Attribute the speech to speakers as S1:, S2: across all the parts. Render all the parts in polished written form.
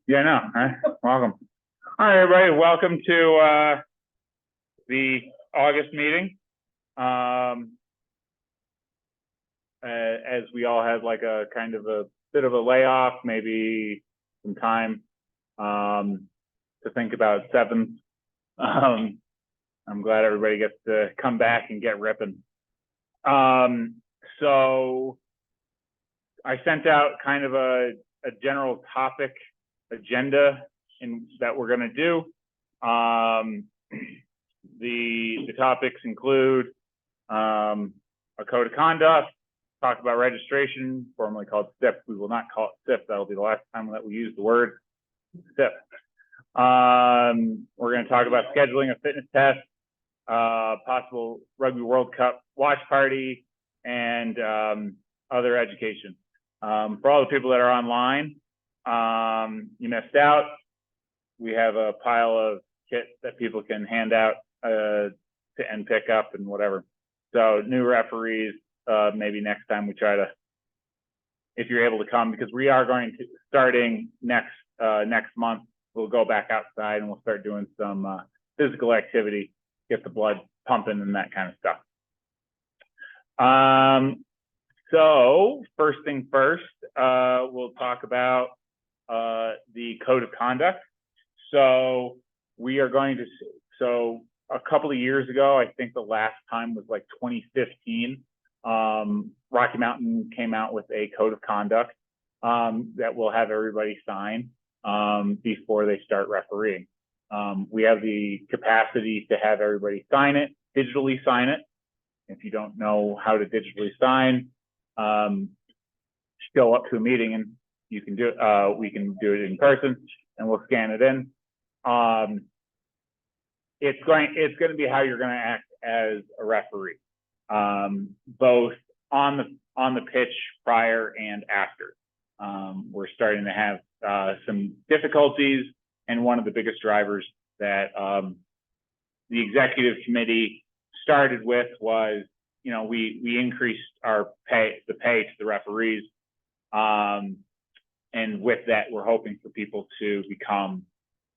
S1: Yeah, no. Welcome. All right, everybody. Welcome to the August meeting. As we all had like a kind of a bit of a layoff, maybe some time to think about 7th. I'm glad everybody gets to come back and get ripping. So I sent out kind of a general topic agenda that we're going to do. The topics include a code of conduct, talk about registration, formerly called SIP. We will not call it SIP. That'll be the last time that we use the word SIP. We're going to talk about scheduling a fitness test, possible Rugby World Cup watch party, and other education. For all the people that are online, you missed out. We have a pile of kit that people can hand out and pick up and whatever. So new referees, maybe next time we try to, if you're able to come, because we are going to, starting next month, we'll go back outside and we'll start doing some physical activity, get the blood pumping and that kind of stuff. So first thing first, we'll talk about the code of conduct. So we are going to, so a couple of years ago, I think the last time was like 2015, Rocky Mountain came out with a code of conduct that we'll have everybody sign before they start refereeing. We have the capacity to have everybody sign it, digitally sign it. If you don't know how to digitally sign, show up to a meeting and you can do it. We can do it in person and we'll scan it in. It's going to be how you're going to act as a referee, both on the pitch prior and after. We're starting to have some difficulties, and one of the biggest drivers that the executive committee started with was, you know, we increased the pay to the referees, and with that, we're hoping for people to become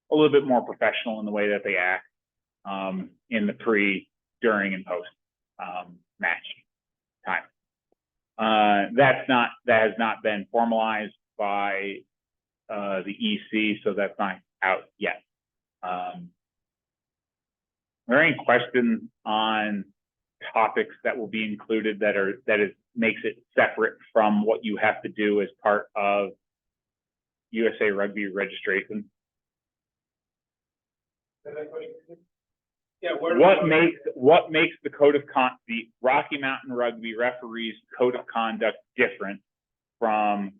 S1: a little bit more professional in the way that they act in the pre, during, and post match time. That has not been formalized by the EC, so that's not out yet. Are there any questions on topics that will be included that makes it separate from what you have to do as part of USA Rugby registration? Yeah, what makes the code of the Rocky Mountain Rugby referees code of conduct different from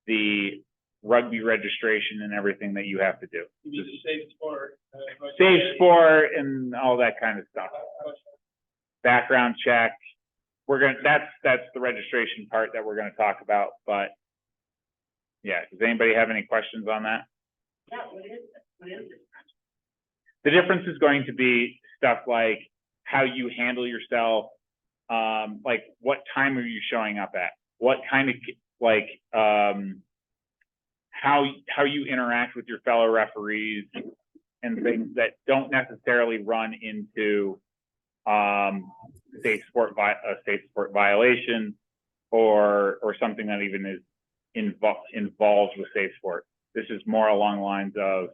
S1: the rugby registration and everything that you have to do?
S2: You mean safe sport,
S1: safe sport and all that kind of stuff. Background check. That's the registration part that we're gonna talk about. But yeah, does anybody have any questions on that?
S2: Yeah, what is it?
S1: The difference is going to be stuff like how you handle yourself, like what time are you showing up at, what kind of like how you interact with your fellow referees, and things that don't necessarily run into a safe sport violation or something that even is involved with safe sport. This is more along the lines of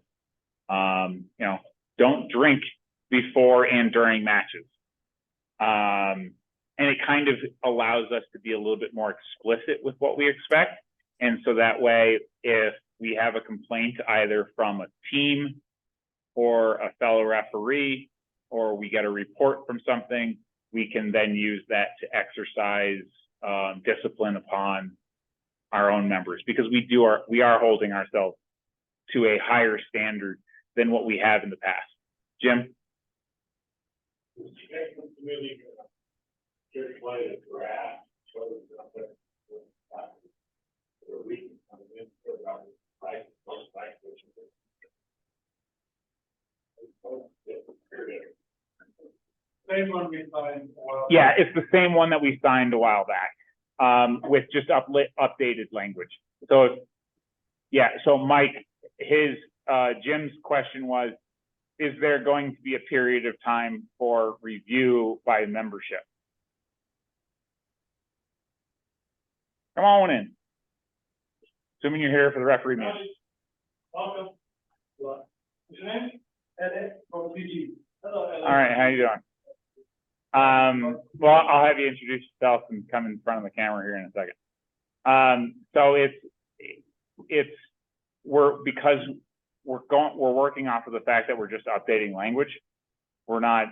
S1: you know, don't drink before and during matches. And it kind of allows us to be a little bit more explicit with what we expect. And so that way, if we have a complaint either from a team or a fellow referee, or we get a report from something, we can then use that to exercise discipline upon our own members, because we are holding ourselves to a higher standard than what we have in the past. Jim?
S2: Same one we signed.
S1: Yeah, it's the same one that we signed a while back, with just updated language. So Yeah, so Mike, Jim's question was, is there going to be a period of time for review by membership? Come on in. Assuming you're here for the referee meeting.
S2: Welcome. What's your name? Ed from PG. Hello, Ed.
S1: All right, how you doing? Well, I'll have you introduce yourself and come in front of the camera here in a second. So we're working off of the fact that we're just updating language. We're not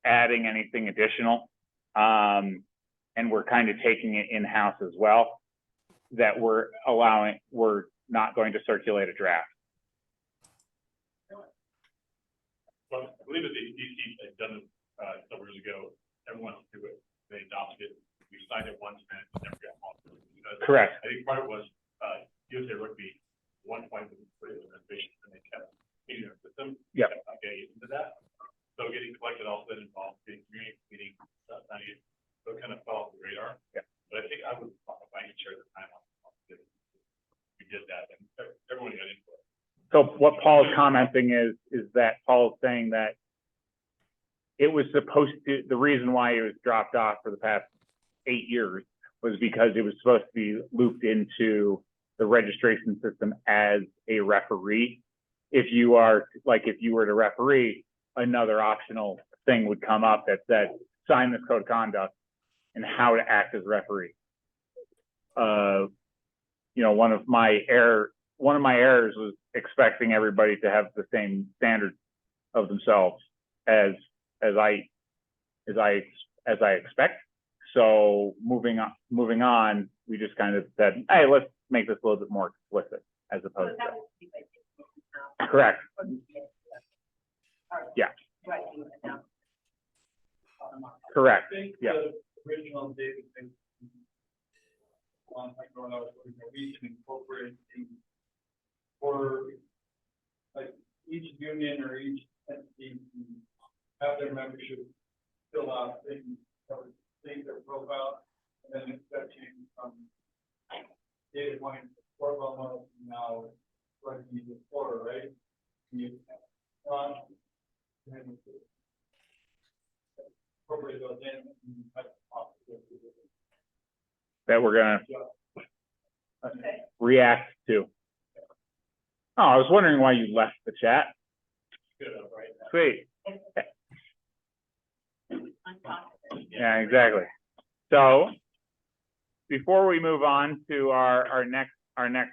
S1: adding anything additional. And we're kind of taking it in-house as well, that we're not going to circulate a draft.
S3: Well, I believe that the DC had done it several years ago. Everyone wants to do it. They adopted it. We signed it once and it never got on.
S1: Correct.
S3: I think part of it was USA Rugby one point was put it in reservations and they kept meeting their system.
S1: Yeah.
S3: Not getting into that. So getting collected also been involved in community meeting. So it kind of fell off the radar.
S1: Yeah.
S3: But I think I would, if I could share the time on it. We did that and everyone got into it.
S1: So what Paul's commenting is that Paul's saying that it was supposed to, the reason why it was dropped off for the past 8 years was because it was supposed to be looped into the registration system as a referee. If you were to referee, another optional thing would come up that said, sign this code of conduct and how to act as referee. One of my errors was expecting everybody to have the same standards of themselves as I expect. So moving on, we just kind of said, hey, let's make this a little bit more explicit as opposed to. Correct. Yeah. Correct.
S2: I think
S1: Yeah.
S2: the original David thing, we can incorporate for like each union or each entity to have their membership fill out things, their profile, and then accept change from data point for model now running the portal, right? You and incorporate those in and type of
S1: That we're gonna react to. Oh, I was wondering why you left the chat. Sweet. Yeah, exactly. So before we move on to our next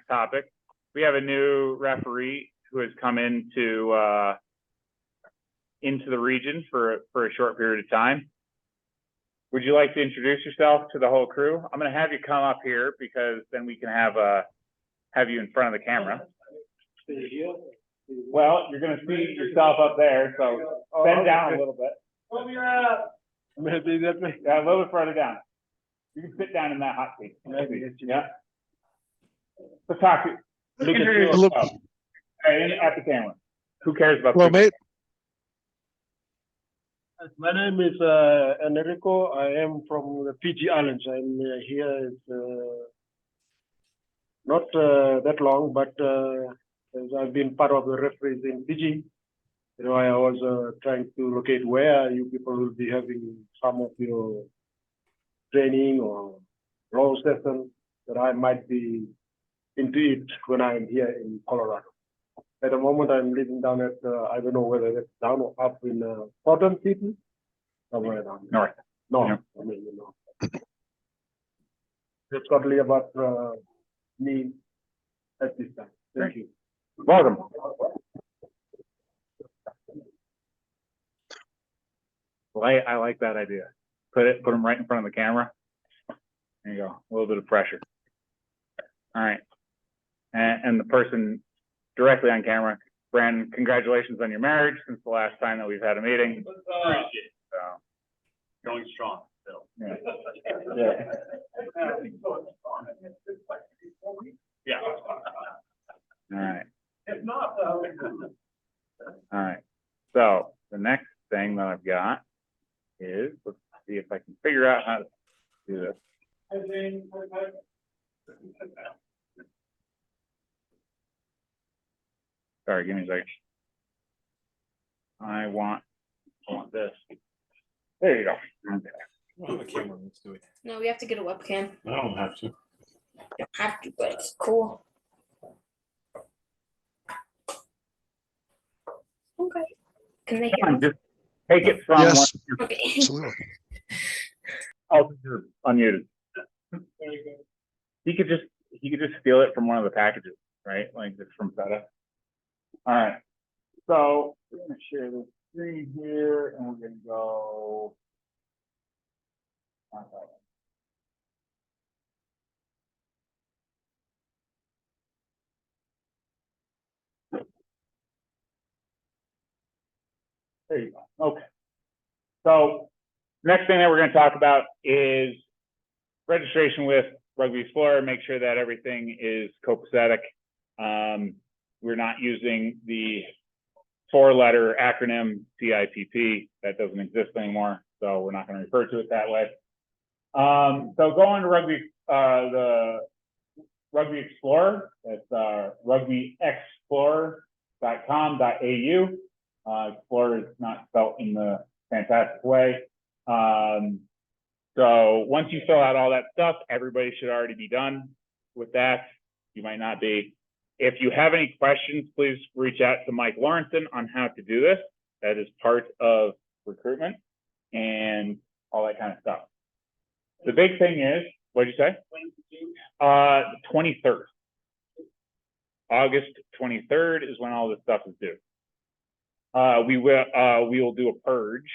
S1: topic, we have a new referee who has come into the region for a short period of time. Would you like to introduce yourself to the whole crew? I'm going to have you come up here because then we can have you in front of the camera. Well, you're going to see yourself up there, so bend down a little bit.
S2: Maybe that way.
S1: Yeah, a little bit further down. You can sit down in that hot seat. Yeah. Let's talk to you. Introduce yourself. Hey, at the camera. Who cares about?
S4: Hello, mate.
S2: My name is Enrico. I am from the Fiji Islands. I'm here not that long, but as I've been part of the referees in Fiji, I was trying to locate where you people will be having some of your training or law sessions that I might be into it when I'm here in Colorado. At the moment, I'm living down at, I don't know whether it's down or up in Southern City, somewhere down there.
S1: North.
S2: I mean, That's totally about me at this time. Thank you.
S1: Welcome. Well, I like that idea. Put them right in front of the camera. There you go. A little bit of pressure. All right. And the person directly on camera, Brandon, congratulations on your marriage since the last time that we've had a meeting.
S3: Appreciate it.
S1: So,
S3: Going strong still.
S1: yeah.
S3: Yeah.
S1: All right.
S2: If not,
S1: All right. So the next thing that I've got is, let's see if I can figure out how to do this. Sorry, give me a second. I want this. There you go. Okay.
S3: Well, the camera, let's do it.
S4: No, we have to get a webcam.
S3: I don't have to.
S4: You don't have to, but it's cool. Okay. Can they hear us?
S1: Just take it from
S5: Yes.
S1: one.
S4: Okay.
S5: Absolutely.
S1: Oh, you're unmuted. He could just steal it from one of the packages, right? Like just from FedEx. All right. So we're gonna share this screen here, and we're gonna go. There you go. Okay. So next thing that we're going to talk about is registration with Rugby Explorer. Make sure that everything is copacetic. We're not using the 4-letter acronym CIPP. That doesn't exist anymore, so we're not going to refer to it that way. So go on to the Rugby Explorer. That's rugbyexplorer.com.au. Explorer is not spelled in the fantastic way. So once you fill out all that stuff, everybody should already be done with that. You might not be. If you have any questions, please reach out to Mike Lawrenson on how to do this. That is part of recruitment and all that kind of stuff. The big thing is, what did you say? 23rd. August 23rd is when all this stuff is due. We will do a purge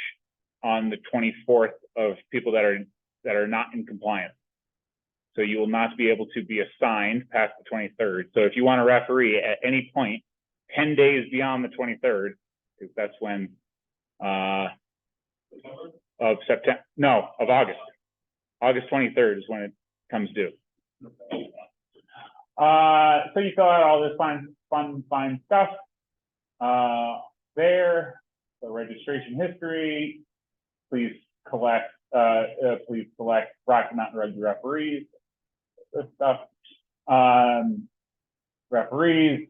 S1: on the 24th of people that are not in compliance. So you will not be able to be assigned past the 23rd. So if you want a referee at any point, 10 days beyond the 23rd, because that's when of September, no, of August. August 23rd is when it comes due. So you fill out all this fine stuff. There, the registration history. Please select Rocky Mountain Rugby referees. This stuff. Referees.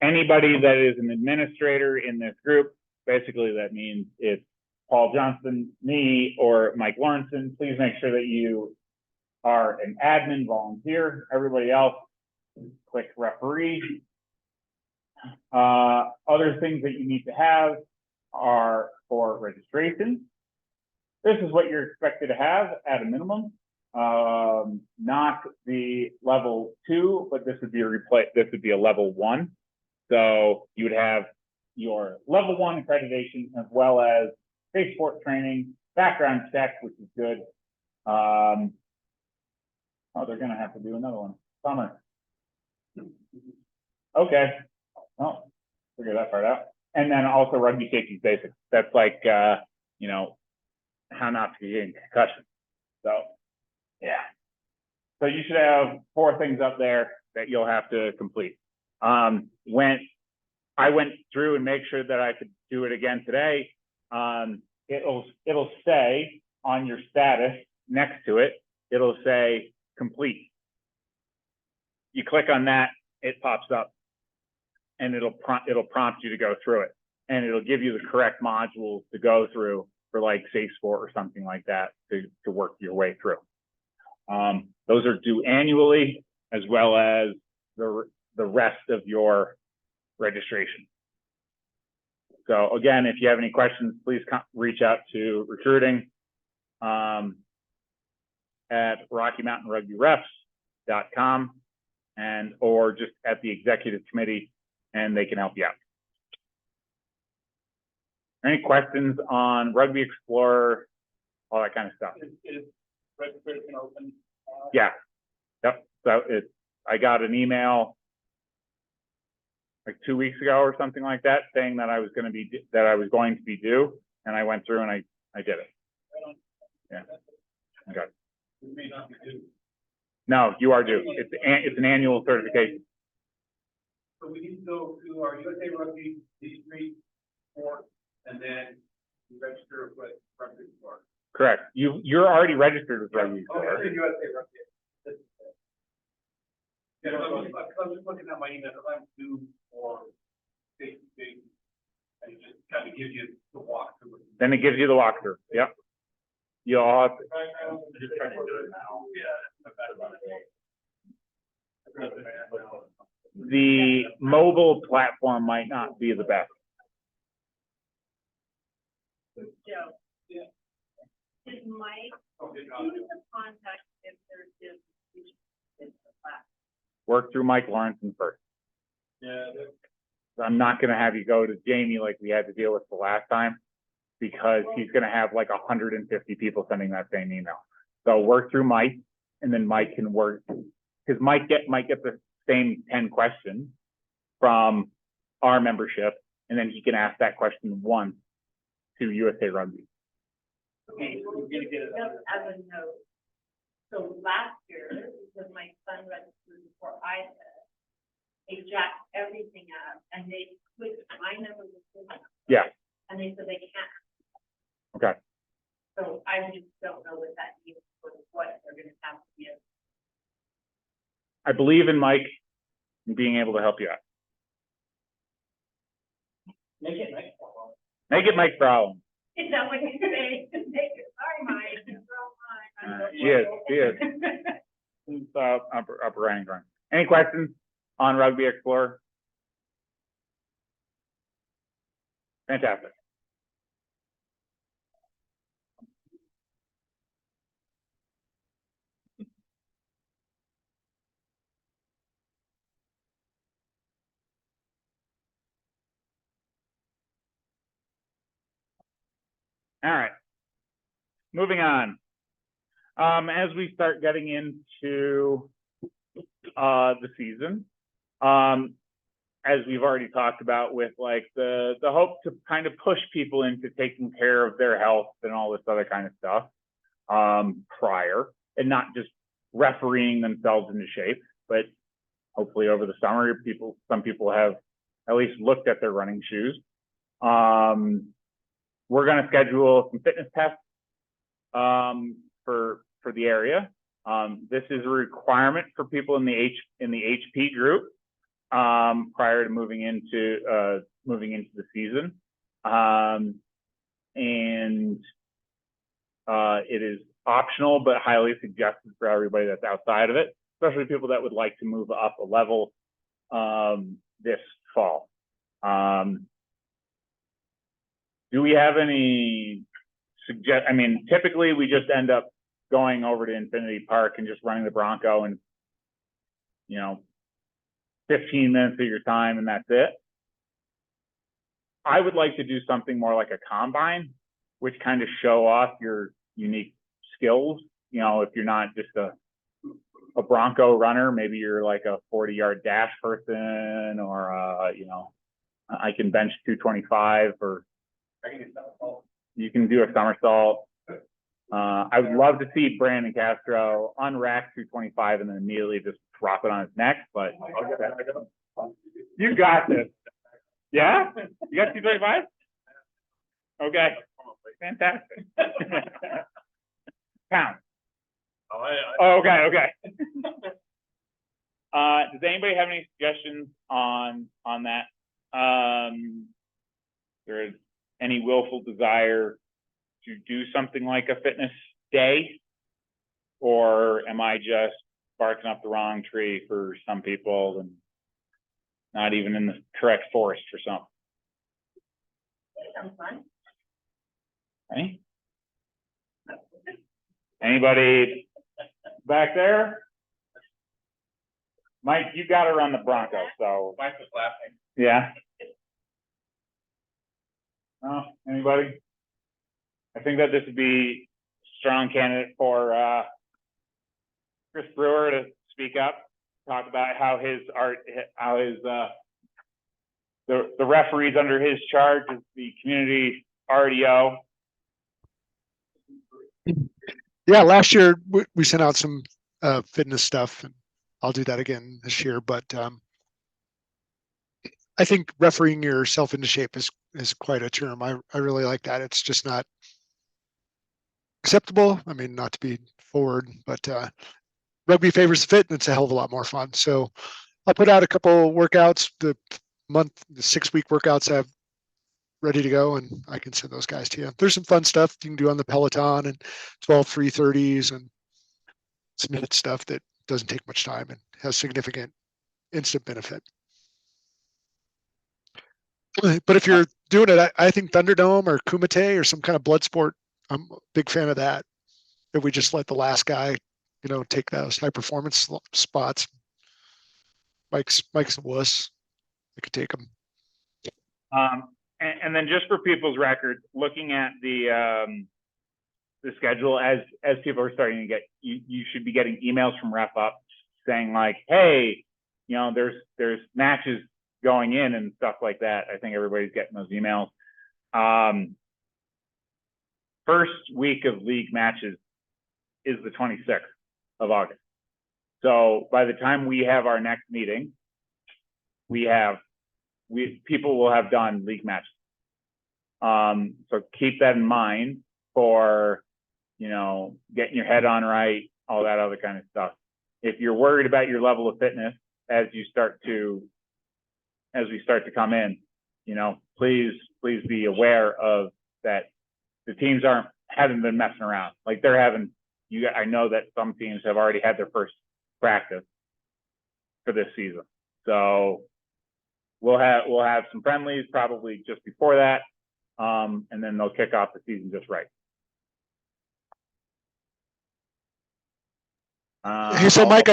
S1: Anybody that is an administrator in this group, basically that means it's Paul Johnson, me, or Mike Lawrenson. Please make sure that you are an admin volunteer. Everybody else, click referee. Other things that you need to have are for registration. This is what you're expected to have at a minimum. Not the level 2, but this would be a level 1. So you would have your level 1 accreditation as well as safe sport training, background check, which is good. Oh, they're gonna have to do another one. Summer. Okay. Oh, figure that part out. And then also rugby safety basics. That's like you know, how not to get concussion. So yeah. So you should have 4 things up there that you'll have to complete. When I went through and make sure that I could do it again today, it'll say on your status next to it, it'll say complete. You click on that, it pops up, and it'll prompt you to go through it, and it'll give you the correct modules to go through for like safe sport or something like that to work your way through. Those are due annually, as well as the rest of your registration. So again, if you have any questions, please reach out to recruiting at RockyMountainRugbyRefs.com or just at the executive committee, and they can help you out. Any questions on Rugby Explorer, all that kind of stuff?
S2: Is registration open?
S1: Yeah. Yep. So I got an email like 2 weeks ago or something like that, saying that I was going to be due, and I went through and I did it. Yeah. Okay.
S2: You may not be due.
S1: No, you are due. It's an annual certification.
S2: So we need to go to our USA Rugby D3 sport, and then you register with Rugby Sport.
S1: Correct. You're already registered with Rugby
S2: Oh,
S1: Explorer.
S2: it's USA Rugby. Yeah, I'm just looking at my email, because I'm due for
S3: it gives you the walkthrough.
S1: Then it gives you the walkthrough. Yep. You'll have,
S3: I'm just trying to do it now. Yeah. I've had about a day.
S1: the mobile platform might not be the best.
S5: Joe.
S3: Yeah.
S5: Is Mike, who is the contact if there's this class?
S1: Work through Mike Lawrenson first.
S3: Yeah.
S1: I'm not gonna have you go to Jamie like we had to deal with the last time, because he's gonna have like 150 people sending that same email. So work through Mike, and then Mike can work, because might get the same 10 questions from our membership, and then he can ask that question once to USA Rugby.
S5: Okay, well, just as a note. So last year, because my son registered before I did, they jacked everything up and they put my number with his number.
S1: Yeah.
S5: And they said they can't.
S1: Okay.
S5: So I just don't know what that means for what they're gonna have to give.
S1: I believe in Mike being able to help you out.
S3: Make it nice.
S1: Make it Mike's problem.
S5: Is that what you say? Sorry, Mike, it's all mine.
S1: He is. Upper running ground. Any questions on Rugby Explorer? Fantastic. All right. Moving on. As we start getting into the season, as we've already talked about with like the hope to kind of push people into taking care of their health and all this other kind of stuff prior, and not just refereeing themselves into shape, but hopefully over the summer, some people have at least looked at their running shoes. We're going to schedule some fitness tests for the area. This is a requirement for people in the HP group prior to moving into the season, and it is optional but highly suggested for everybody that's outside of it, especially people that would like to move up a level this fall. Do we have any I mean, typically we just end up going over to Infinity Park and just running the Bronco, and 15 minutes of your time, and that's it. I would like to do something more like a combine, which kind of show off your unique skills. If you're not just a Bronco runner, maybe you're like a 40-yard dash person, or I can bench 225, or you can do a somersault. I would love to see Brandon Castro unrack 225 and then immediately just drop it on his neck, but you got this. Yeah? You got 225? Okay. Fantastic. Pound. Okay. Does anybody have any suggestions on that? There is any willful desire to do something like a fitness day, or am I just barking up the wrong tree for some people and not even in the correct forest for some?
S5: Sounds fun.
S1: Right? Anybody back there? Mike, you got to run the Bronco, so.
S3: Mike was laughing.
S1: Yeah. No, anybody? I think that this would be a strong candidate for Chris Brewer to speak up, talk about how the referees under his charge is the community RDO.
S6: Yeah, last year we sent out some fitness stuff, and I'll do that again this year. But I think refereeing yourself into shape is quite a term. I really like that. It's just not acceptable. I mean, not to be forward, but rugby favors the fit, and it's a hell of a lot more fun. So I'll put out a couple workouts. The 6-week workouts have ready to go, and I can send those guys to you. There's some fun stuff you can do on the Peloton and 12 330s and some hit stuff that doesn't take much time and has significant instant benefit. But if you're doing it, I think Thunderdome or Kumite or some kind of blood sport, I'm a big fan of that. If we just let the last guy, take those high performance spots. Mike's a wuss. I could take him.
S1: And then just for people's record, looking at the schedule, as people are starting to get, you should be getting emails from Ref Up saying like, hey, there's matches going in and stuff like that. I think everybody's getting those emails. First week of league matches is the 26th of August. So by the time we have our next meeting, people will have done league matches. So keep that in mind for, getting your head on right, all that other kind of stuff. If you're worried about your level of fitness as we start to come in, please be aware of that. The teams haven't been messing around. Like I know that some teams have already had their first practice for this season. So we'll have some friendlies probably just before that. And then they'll kick off the season just right.
S6: Hey, so Mike,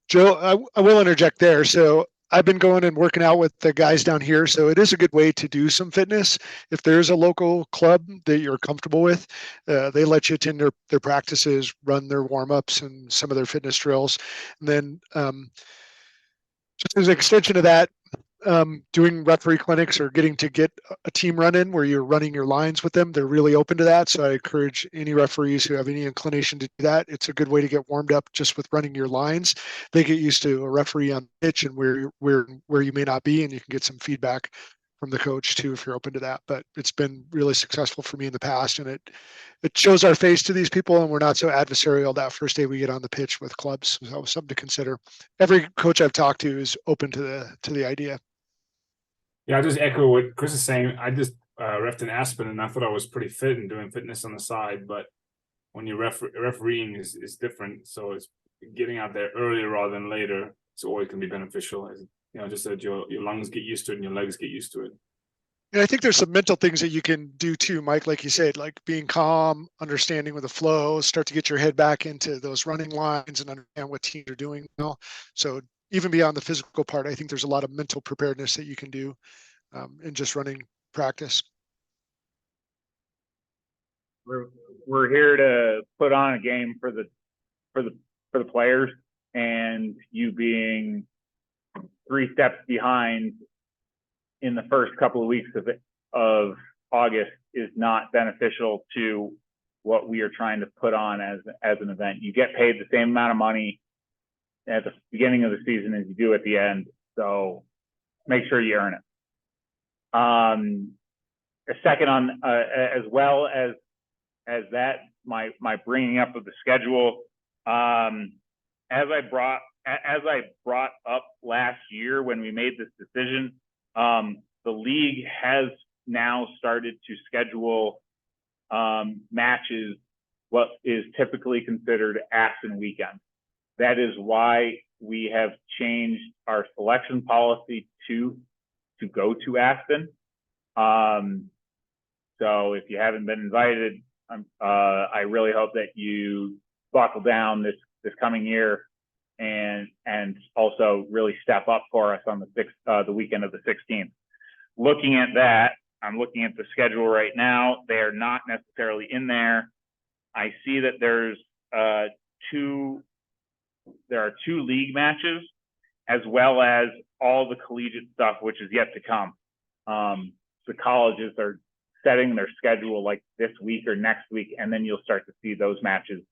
S6: Joe, I will interject there. So I've been going and working out with the guys down here. So it is a good way to do some fitness. If there's a local club that you're comfortable with, they let you attend their practices, run their warm-ups and some of their fitness drills. And then just as an extension of that, doing referee clinics or getting to get a team run in where you're running your lines with them, they're really open to that. So I encourage any referees who have any inclination to do that. It's a good way to get warmed up just with running your lines. They get used to a referee on pitch and where you may not be, and you can get some feedback from the coach too if you're open to that. But it's been really successful for me in the past, and it shows our face to these people, and we're not so adversarial that first day we get on the pitch with clubs. So something to consider. Every coach I've talked to is open to the idea.
S7: Yeah, I'll just echo what Chris is saying. I just refed in Aspen, and I thought I was pretty fit and doing fitness on the side. But when you're refereeing is different, so it's getting out there earlier rather than later. It's always can be beneficial. Just that your lungs get used to it and your legs get used to it.
S6: And I think there's some mental things that you can do too, Mike, like you said, like being calm, understanding with the flow, start to get your head back into those running lines and understand what teams are doing now. So even beyond the physical part, I think there's a lot of mental preparedness that you can do in just running practice.
S1: We're here to put on a game for the players, and you being 3 steps behind in the first couple of weeks of August is not beneficial to what we are trying to put on as an event. You get paid the same amount of money at the beginning of the season as you do at the end, so make sure you earn it. A second on as well as that, my bringing up of the schedule, as I brought up last year when we made this decision, the league has now started to schedule matches what is typically considered Aspen weekend. That is why we have changed our selection policy to go to Aspen. So if you haven't been invited, I really hope that you buckle down this coming year and also really step up for us on the weekend of the 16th. Looking at that, I'm looking at the schedule right now. They are not necessarily in there. I see that there are two league matches, as well as all the collegiate stuff, which is yet to come. The colleges are setting their schedule like this week or next week, and then you'll start to see those matches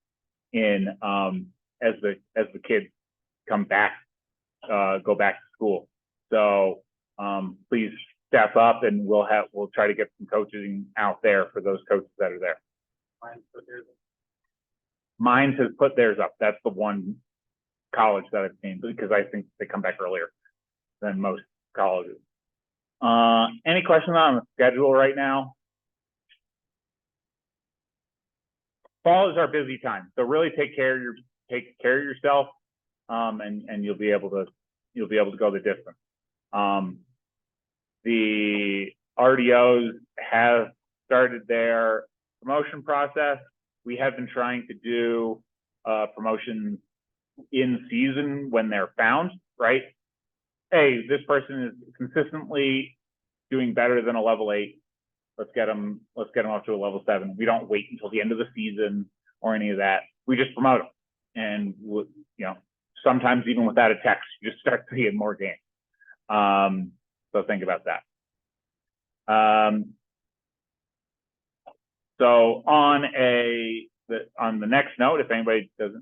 S1: in as the kids come back, go back to school. So please step up, and we'll try to get some coaching out there for those coaches that are there. Mine has put theirs up. That's the one college that I've seen, because I think they come back earlier than most colleges. Any questions on the schedule right now? Fall is our busy time, so really take care of yourself, and you'll be able to go the distance. The RDOs have started their promotion process. We have been trying to do promotions in season when they're found, right? Hey, this person is consistently doing better than a level 8. Let's get them up to a level 7. We don't wait until the end of the season or any of that. We just promote them, and sometimes even without a text, you just start seeing more games. So think about that. So on the next note, if anybody have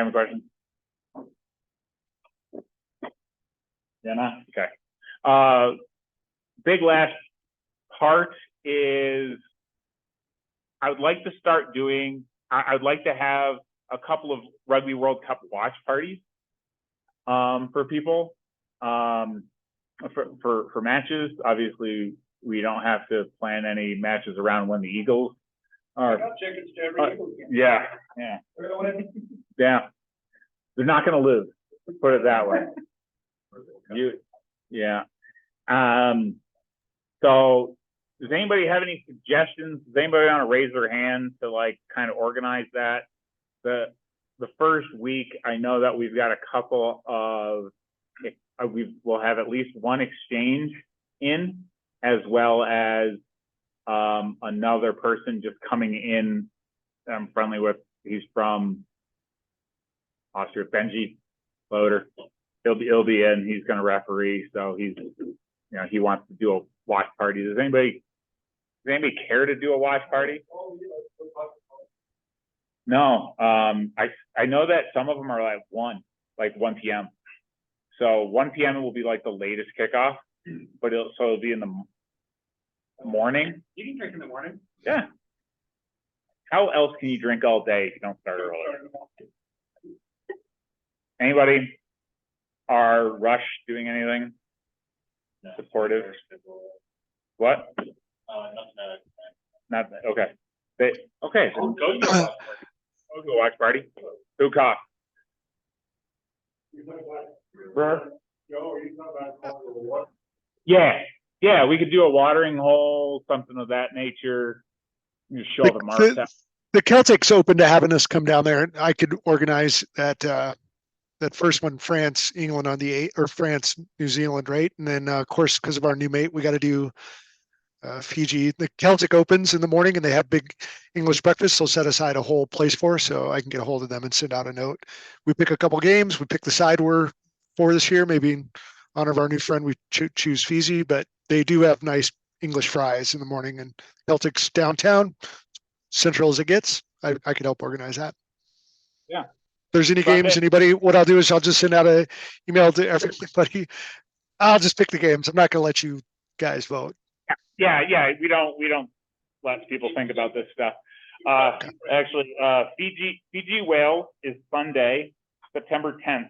S1: a question? Yeah, not okay. Big last part is I would like to start doing. I would like to have a couple of Rugby World Cup watch parties for people for matches. Obviously, we don't have to plan any matches around when the Eagles are.
S2: Chickens to every Eagle game.
S1: Yeah. They're not going to lose. Put it that way. So does anybody have any suggestions? Does anybody want to raise their hand to kind of organize that? The first week, I know that we've got a couple of, we'll have at least one exchange in, as well as another person just coming in. I'm friendly with. He's from Austria, Benji Loader. He'll be in. He's going to referee, so he wants to do a watch party. Does anybody care to do a watch party? No. I know that some of them are like 1 p.m. So 1 p.m. will be the latest kickoff, but it'll be in the morning.
S3: You can drink in the morning.
S1: Yeah. How else can you drink all day if you don't start early? Anybody? Are Rush doing anything supportive? What? Not okay. Okay.
S3: Go to the
S1: watch party. Who cough? Yeah. We could do a watering hole, something of that nature. You show the marks.
S6: The Celtic's open to having us come down there. I could organize that first one, France, England on the 8th, or France, New Zealand, right? And then, of course, because of our new mate, we got to do Fiji. The Celtic opens in the morning, and they have big English breakfast. They'll set aside a whole place for us, so I can get a hold of them and send out a note. We pick a couple games. We pick the side we're for this year. Maybe in honor of our new friend, we choose Fiji, but they do have nice English fries in the morning. And Celtic's downtown, central as it gets. I could help organize that.
S1: Yeah.
S6: If there's any games, what I'll do is I'll just send out an email to everybody. I'll just pick the games. I'm not going to let you guys vote.
S1: Yeah. We don't let people think about this stuff. Actually, Fiji Wales is Sunday, September 10th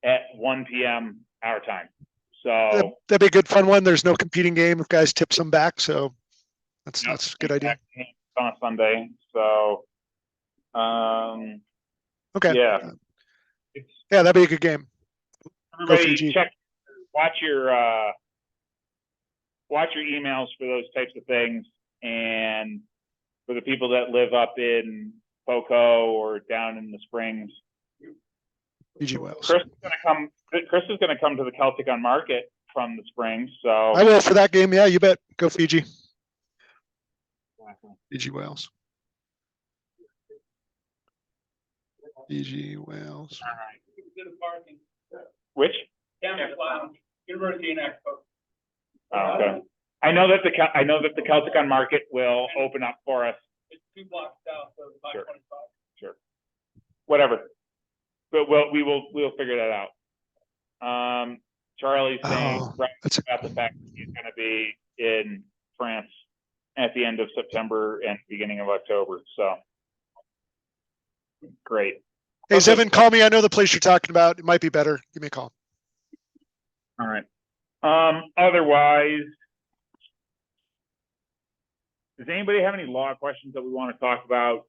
S1: at 1 p.m. our time. So
S6: that'd be a good fun one. There's no competing game if guys tip some back, so that's a good idea.
S1: On a Sunday, so
S6: okay.
S1: Yeah,
S6: that'd be a good game.
S1: Everybody watch your emails for those types of things, and for the people that live up in Poco or down in the Springs,
S6: Fiji Wales.
S1: Chris is gonna come to the Celtic on Market from the Springs, so
S6: I will for that game. Yeah, you bet. Go Fiji. Fiji Wales. Fiji Wales.
S1: All right. Which?
S3: University and Expo.
S1: Oh, okay. I know that the Celtic on Market will open up for us.
S3: It's 2 blocks south of 525.
S1: Sure. Whatever. But we'll figure that out. Charlie's saying about the fact that he's going to be in France at the end of September and beginning of October. So great.
S6: Hey, Zevin, call me. I know the place you're talking about. It might be better. Give me a call.
S1: All right. Otherwise, Does anybody have any law questions that we want to talk about?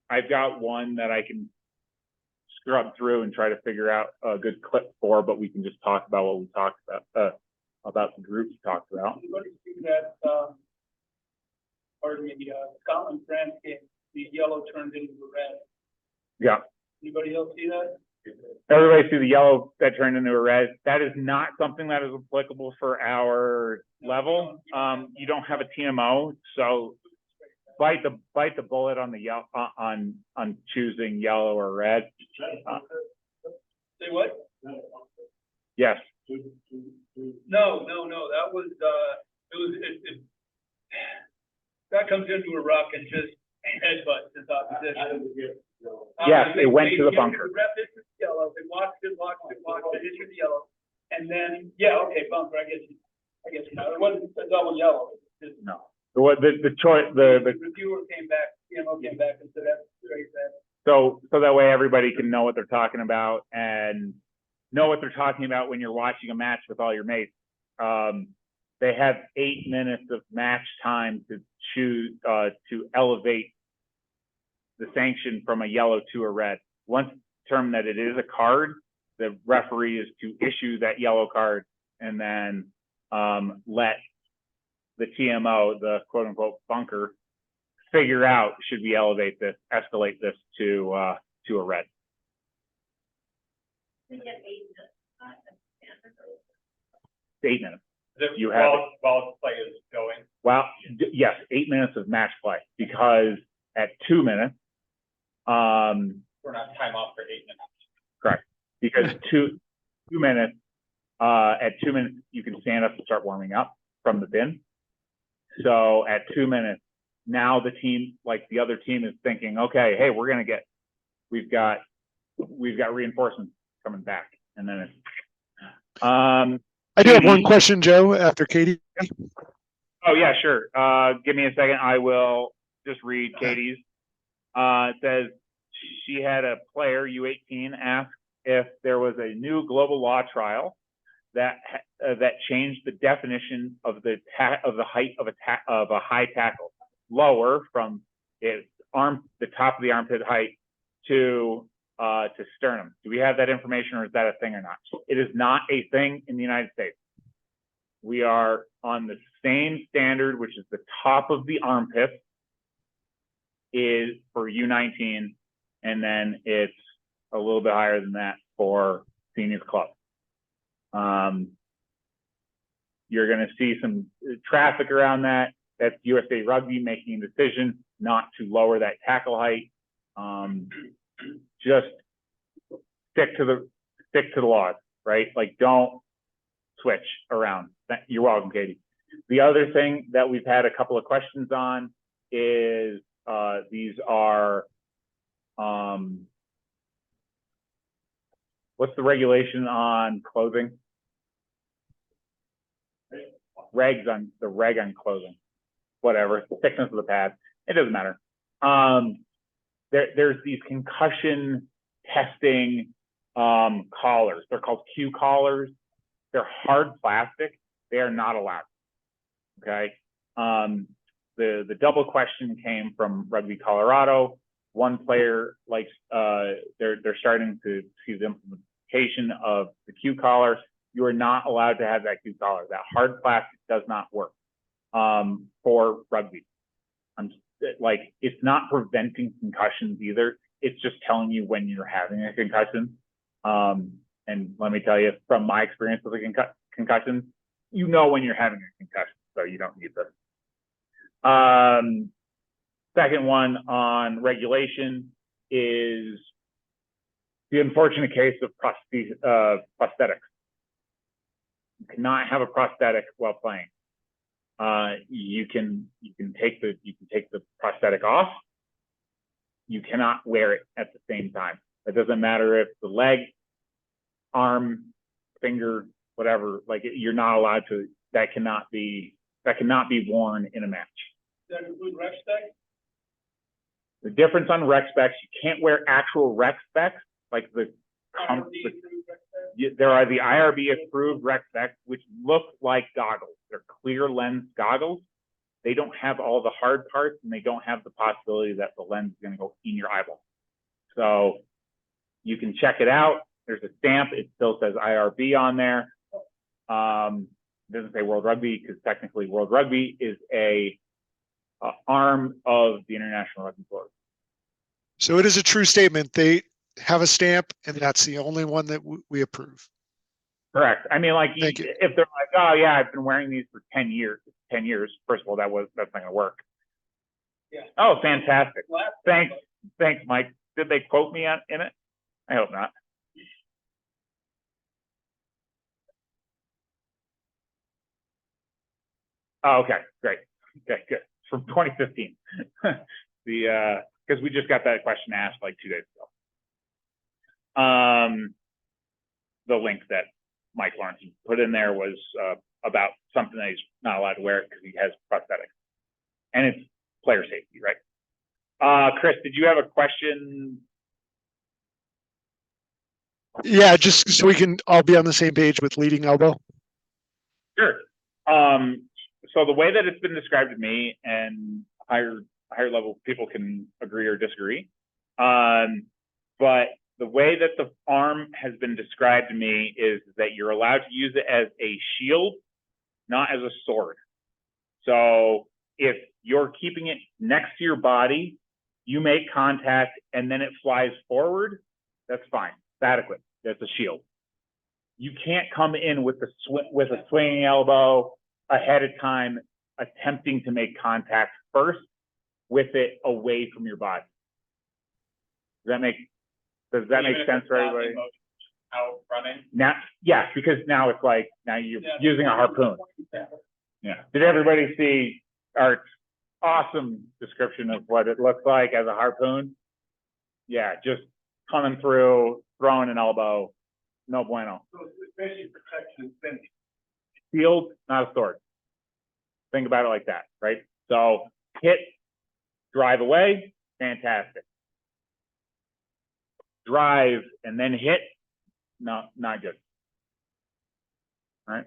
S1: I've got one that I can scrub through and try to figure out a good clip for, but we can just talk about what we talked about the groups talked about.
S8: Everybody see that, pardon me, Scotland, France game, the yellow turned into red.
S1: Yeah.
S8: Anybody else see that?
S1: Everybody see the yellow that turned into a red. That is not something that is applicable for our level. You don't have a TMO, so bite the bullet on the yellow on choosing yellow or red.
S8: Say what?
S1: Yes.
S8: No, that was, that comes into a ruck and just headbutts his opposition.
S1: Yes, it went to the bunker.
S8: Rep it to yellow, they watched it, hit the yellow, and then, yeah, okay, bunker, I guess, it wasn't a double yellow. Just,
S1: No. The choice, the
S8: reviewer came back, CMO came back and said that's straight red.
S1: so that way everybody can know what they're talking about and know what they're talking about when you're watching a match with all your mates. They have 8 minutes of match time to choose to elevate the sanction from a yellow to a red. Once determined that it is a card, the referee is to issue that yellow card and then let the TMO, the quote unquote bunker, figure out should we elevate this, escalate this to a red.
S5: We get 8 minutes.
S1: 8 minutes. You
S3: while,
S1: have it.
S3: while the play is going.
S1: Well, yes, 8 minutes of match play, because at 2 minutes,
S3: We're not time off for 8 minutes.
S1: correct, because two minutes, at 2 minutes, you can stand up and start warming up from the bin. So at 2 minutes, now the team, like the other team is thinking, okay, hey, we've got reinforcements coming back. And then it's,
S6: I do have one question, Joe, after Katie.
S1: oh yeah, sure. Give me a second. I will just read Katie's. It says she had a player, U18, ask if there was a new global law trial that changed the definition of the height of a high tackle, lower from the top of the armpit height to sternum. Do we have that information, or is that a thing or not? It is not a thing in the United States. We are on the same standard, which is the top of the armpit is for U19, and then it's a little bit higher than that for seniors club. You're going to see some traffic around that. That's USA Rugby making a decision not to lower that tackle height. Just stick to the laws, right? Like, don't switch around. You're welcome, Katie. The other thing that we've had a couple of questions on is these are what's the regulation on clothing? Reg on clothing, whatever, thickness of the pad, it doesn't matter. There's these concussion testing collars. They're called Q collars. They're hard plastic. They are not allowed. Okay. The double question came from Rugby Colorado. One player likes they're starting to see the implementation of the Q collar. You are not allowed to have that Q collar. That hard plastic does not work for rugby. Like, it's not preventing concussions either. It's just telling you when you're having a concussion. And let me tell you, from my experience with a concussion, you know when you're having a concussion, so you don't need this. Second one on regulation is the unfortunate case of prosthetics. You cannot have a prosthetic while playing. You can take the prosthetic off. You cannot wear it at the same time. It doesn't matter if the leg, arm, finger, whatever. Like, you're not allowed to. That cannot be worn in a match.
S8: Does that include rec specs?
S1: The difference on rec specs, you can't wear actual rec specs like there are the IRB approved rec specs, which look like goggles. They're clear lens goggles. they don't have all the hard parts and they don't have the possibility that the lens is going to go in your eyeball. So you can check it out. There's a stamp. It still says IRB on there. It doesn't say World Rugby because technically World Rugby is a arm of the International Rugby Board.
S6: So it is a true statement. They have a stamp and that's the only one that we approve.
S1: Correct. I mean, like,
S6: Thank you.
S1: if they're like, oh yeah, I've been wearing these for 10 years. First of all, that's not going to work.
S8: Yeah.
S1: Oh, fantastic.
S8: Well,
S1: Thanks, Mike. Did they quote me in it? I hope not. Oh, okay, great. Okay, good. From 2015. Because we just got that question asked like 2 days ago. The link that Mike Lawrence put in there was about something that he's not allowed to wear it because he has prosthetics. And it's player safety, right? Chris, did you have a question?
S6: Yeah, just so we can all be on the same page with leading elbow.
S1: Sure. So the way that it's been described to me, and higher level people can agree or disagree, but the way that the arm has been described to me is that you're allowed to use it as a shield, not as a sword. So if you're keeping it next to your body, you make contact and then it flies forward, that's fine. It's adequate. That's a shield. You can't come in with a swinging elbow ahead of time, attempting to make contact first with it away from your body. Does that make sense for everybody?
S3: Out running.
S1: Now, yeah, because now it's like, now you're using a harpoon. Yeah. Did everybody see Art's awesome description of what it looks like as a harpoon? Yeah, just coming through, throwing an elbow, no bueno.
S8: So it's basically protection and finish.
S1: Shield, not a sword. Think about it like that, right? So hit, drive away, fantastic. Drive and then hit, no, not good. All right.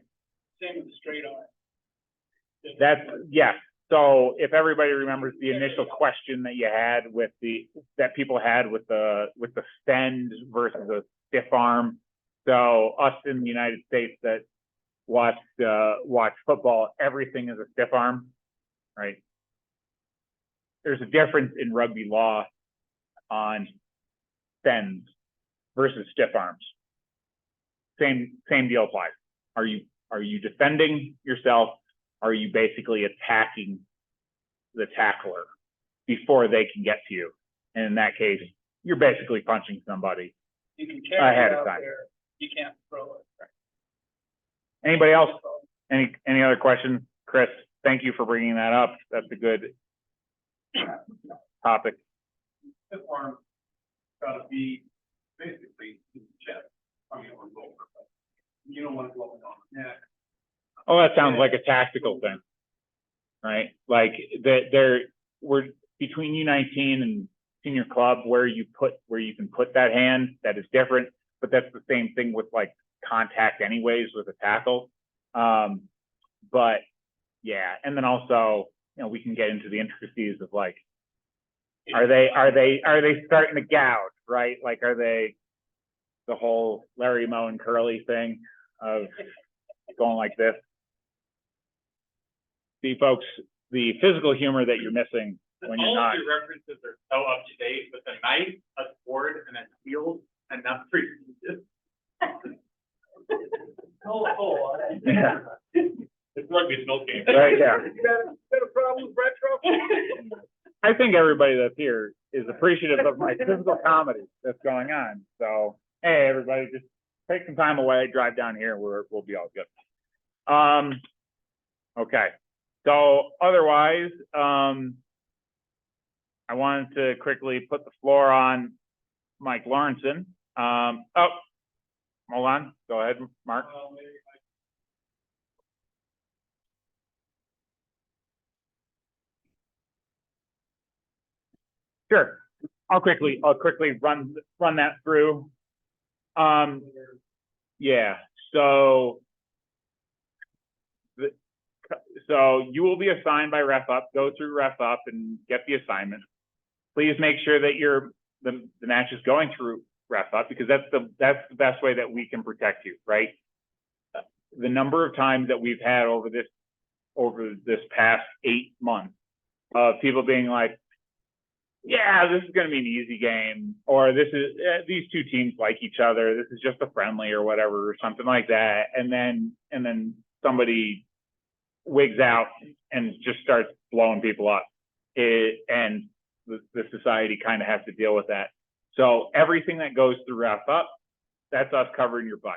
S8: Same with the straight arm.
S1: That's, yes. So if everybody remembers the initial question that you had that people had with the send versus a stiff arm. So us in the United States that watch football, everything is a stiff arm, right? There's a difference in rugby law on sends versus stiff arms. Same deal applies. Are you defending yourself? Are you basically attacking the tackler before they can get to you? And in that case, you're basically punching somebody.
S8: You can carry
S1: Ahead
S8: it
S1: of
S8: out
S1: time.
S8: there. You can't throw it.
S1: Anybody else? Any other questions? Chris, thank you for bringing that up. That's a good topic.
S3: This arm gotta be basically in the chest. I mean, or lower, but you don't want to go on the neck.
S1: Oh, that sounds like a tactical thing, right? Like we're between U19 and senior club where you can put that hand, that is different, but that's the same thing with like contact anyways with a tackle. But yeah, and then also, we can get into the intricacies of like, are they starting to gouge, right? Like, are they the whole Larry Moe and Curly thing of going like this? See, folks, the physical humor that you're missing when you're
S3: All
S1: not.
S3: of your references are so up to date with a knife, a sword, and a shield, and not three pieces.
S1: Yeah.
S3: It's rugby, it's no game.
S1: Right, yeah.
S8: You got a problem with retro?
S1: I think everybody that's here is appreciative of my physical comedy that's going on. So, hey, everybody, just take some time away, drive down here, and we'll be all good. Okay. So otherwise, I wanted to quickly put the floor on Mike Lawrenson. Oh, hold on. Go ahead, Mark. Sure. I'll quickly run that through. Yeah. So so you will be assigned by Ref Up, go through Ref Up and get the assignment. Please make sure that the match is going through Ref Up, because that's the best way that we can protect you, right? The number of times that we've had over this past 8 months of people being like, yeah, this is going to be an easy game, or this is these two teams like each other. This is just a friendly or whatever, or something like that. And then somebody wigs out and just starts blowing people up. And the society kind of has to deal with that. So everything that goes through Ref Up, that's us covering your butt.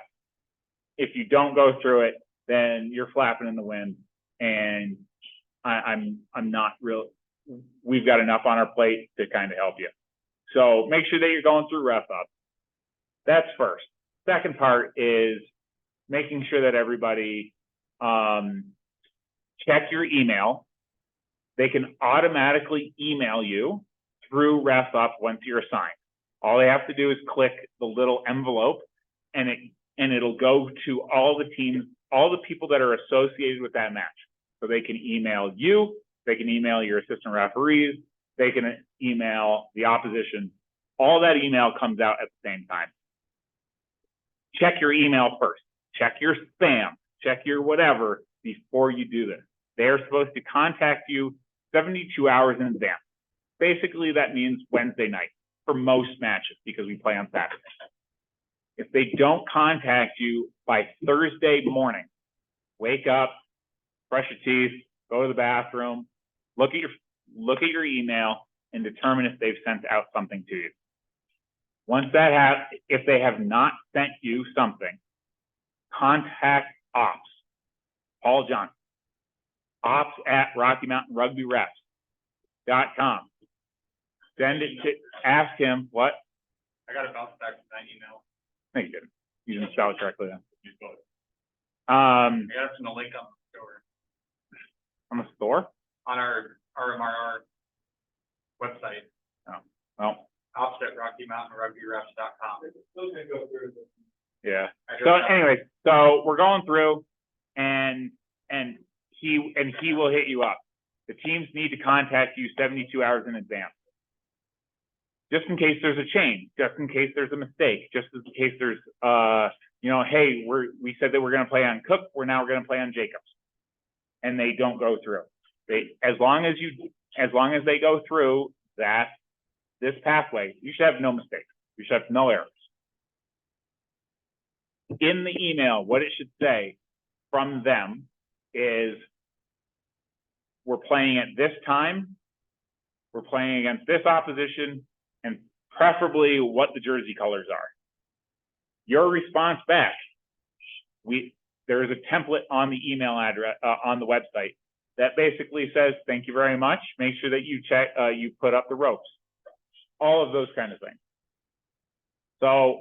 S1: If you don't go through it, then you're flapping in the wind, and I'm not real. We've got enough on our plate to kind of help you. So make sure that you're going through Ref Up. That's first. Second part is making sure that everybody check your email. They can automatically email you through Ref Up once you're assigned. All they have to do is click the little envelope, and it'll go to all the teams, all the people that are associated with that match. So they can email you, they can email your assistant referees, they can email the opposition. All that email comes out at the same time. Check your email first. Check your spam. Check your whatever before you do this. They're supposed to contact you 72 hours in advance. Basically, that means Wednesday night for most matches, because we play on Saturday. If they don't contact you by Thursday morning, wake up, brush your teeth, go to the bathroom, look at your email, and determine if they've sent out something to you. Once if they have not sent you something, contact ops, Paul Johnson, ops@RockyMountainRugbyRefs.com. Send it to, ask him what?
S3: I got a bounce back from that email.
S1: No, you didn't. You didn't spell it correctly then.
S3: You spelled it.
S1: I
S3: I got it from the link on the store,
S1: on the store?
S3: on our RMRR website,
S1: Well,
S3: ops@RockyMountainRugbyRefs.com.
S1: yeah. So anyway, so we're going through, and he will hit you up. The teams need to contact you 72 hours in advance, just in case there's a change, just in case there's a mistake, just in case there's hey, we said that we're going to play on Cook, we're going to play on Jacobs, and they don't go through. As long as they go through this pathway, you should have no mistakes. You should have no errors. In the email, what it should say from them is, we're playing at this time, we're playing against this opposition, and preferably what the jersey colors are. Your response back, there is a template on the email address on the website that basically says, thank you very much. Make sure that you check, you put up the ropes, all of those kind of things. So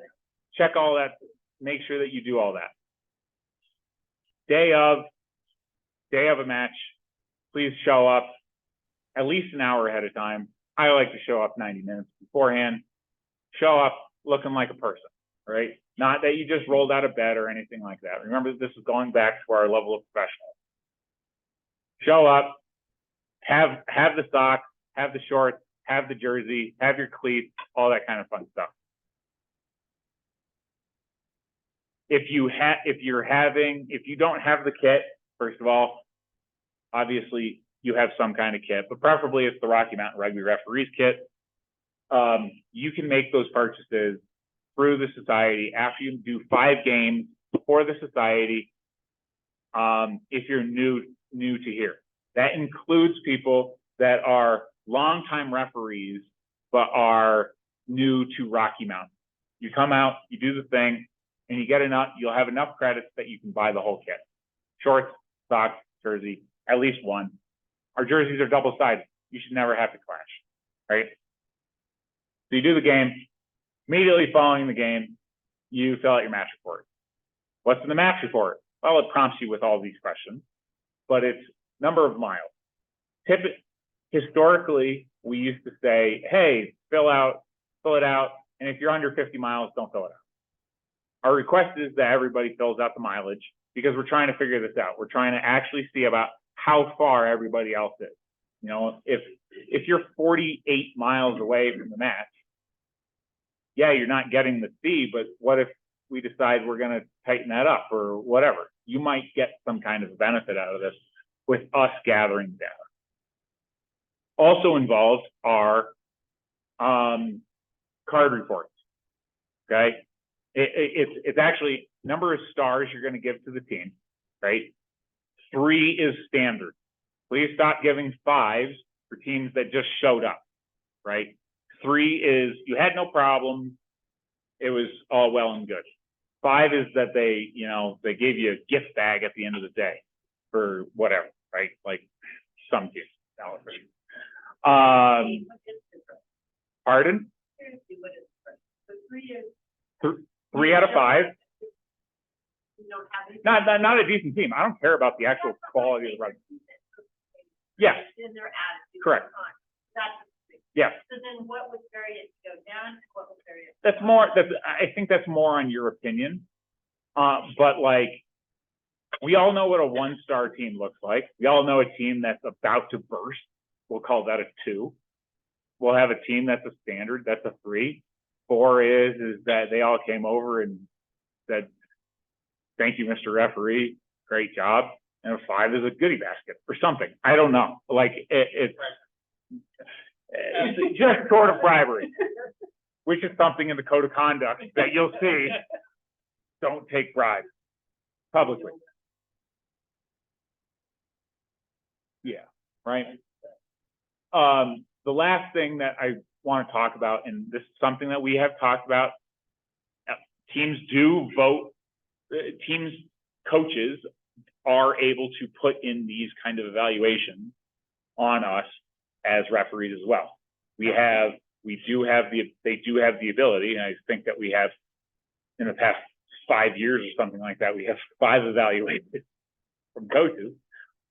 S1: check all that, make sure that you do all that. Day of a match, please show up at least an hour ahead of time. I like to show up 90 minutes beforehand. Show up looking like a person, right? Not that you just rolled out of bed or anything like that. Remember, this is going back to our level of professional. Show up, have the socks, have the shorts, have the jersey, have your cleats, all that kind of fun stuff. If you don't have the kit, first of all, obviously you have some kind of kit, but preferably it's the Rocky Mountain Rugby Referees kit. You can make those purchases through the society after you do 5 games for the society. If you're new to here, that includes people that are longtime referees but are new to Rocky Mountain. You come out, you do the thing, and you get enough. You'll have enough credits that you can buy the whole kit: shorts, socks, jersey, at least one. Our jerseys are double-sided. You should never have to clash, right? So you do the game. Immediately following the game, you fill out your match report. What's in the match report? Well, it prompts you with all these questions, but it's number of miles. Historically, we used to say, hey, fill it out, and if you're under 50 miles, don't fill it out. Our request is that everybody fills out the mileage, because we're trying to figure this out. We're trying to actually see about how far everybody else is. You know, if you're 48 miles away from the match, yeah, you're not getting the fee, but what if we decide we're going to tighten that up or whatever? You might get some kind of benefit out of this with us gathering data. Also involved are card reports. Okay, it's actually number of stars you're going to give to the team, right? 3 is standard. Please stop giving 5s for teams that just showed up, right? 3 is you had no problem. It was all well and good. 5 is that they, you know, they gave you a gift bag at the end of the day for whatever, right? Like some teams. Pardon?
S5: Seriously, what is first? So 3 is.
S1: 3 out of 5.
S5: You don't have any.
S1: Not a decent team. I don't care about the actual quality of the run. Yes.
S5: In their attitude.
S1: Correct.
S5: That's.
S1: Yes.
S5: So then what would variance go down and what would variance?
S1: That's more, I think that's more on your opinion. But like, we all know what a 1-star team looks like. We all know a team that's about to burst. We'll call that a 2. We'll have a team that's a standard, that's a 3. 4 is that they all came over and said, thank you, Mr. Referee, great job. And a 5 is a goodie basket or something. I don't know. Like it's just sort of bribery, which is something in the code of conduct that you'll see. Don't take bribes publicly. Yeah, right. The last thing that I want to talk about, and this is something that we have talked about, teams do vote, teams, coaches are able to put in these kind of evaluations on us as referees as well. They do have the ability, and I think that we have in the past 5 years or something like that, we have 5 evaluated from coaches,